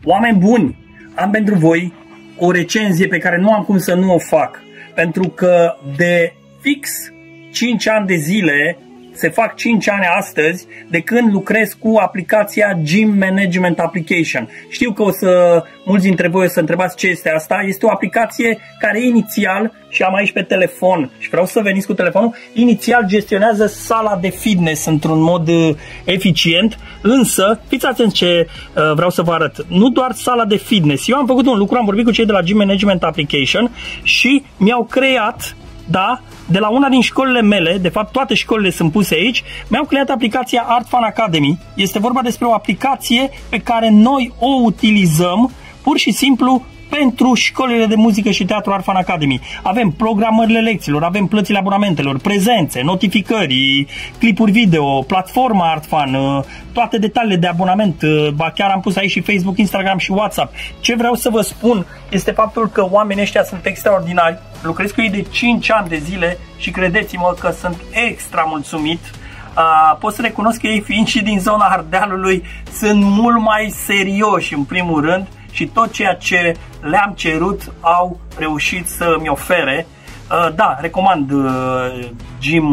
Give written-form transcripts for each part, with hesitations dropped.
Oameni buni, am pentru voi o recenzie pe care nu am cum să nu o fac, pentru că de fix 5 ani de zile, se fac 5 ani astăzi de când lucrez cu aplicația Gym Management Application. Știu că mulți dintre voi o să întrebați ce este asta. Este o aplicație care inițial, și am aici pe telefon și vreau să veniți cu telefonul, inițial gestionează sala de fitness într-un mod eficient, însă fiți atenți ce vreau să vă arăt. Nu doar sala de fitness. Eu am făcut un lucru, am vorbit cu cei de la Gym Management Application și mi-au creat, da, de la una din școlile mele, de fapt toate școlile sunt puse aici, mi-au creat aplicația Art Fun Academy. Este vorba despre o aplicație pe care noi o utilizăm pur și simplu pentru școlile de muzică și teatru Art Fun Academy. Avem programările lecțiilor, avem plățile abonamentelor, prezențe, notificări, clipuri video, platforma Art Fun, toate detaliile de abonament. Chiar am pus aici și Facebook, Instagram și WhatsApp. Ce vreau să vă spun este faptul că oamenii ăștia sunt extraordinari. Lucrez cu ei de 5 ani de zile și credeți-mă că sunt extra mulțumit. Pot să recunosc că ei, fiind și din zona Ardealului, sunt mult mai serioși în primul rând și tot ceea ce le-am cerut au reușit să mi ofere. Da, recomand Gym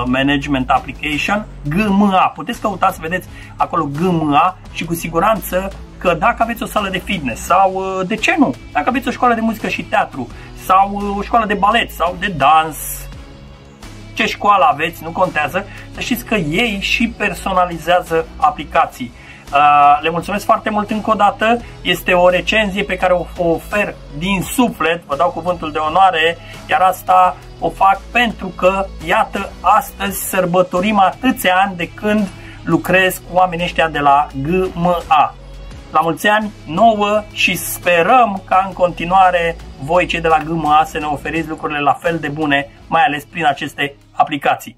Management Application, GMA. Puteți căuta să vedeți acolo GMA și cu siguranță că dacă aveți o sală de fitness sau, de ce nu, dacă aveți o școală de muzică și teatru sau o școală de balet sau de dans, ce școală aveți, nu contează, să știți că ei și personalizează aplicații. Le mulțumesc foarte mult încă o dată, este o recenzie pe care o ofer din suflet, vă dau cuvântul de onoare, iar asta o fac pentru că, iată, astăzi sărbătorim atâția ani de când lucrez cu oamenii ăștia de la GMA. La mulți ani nouă și sperăm ca în continuare voi cei de la GMA să ne oferiți lucrurile la fel de bune, mai ales prin aceste aplicații.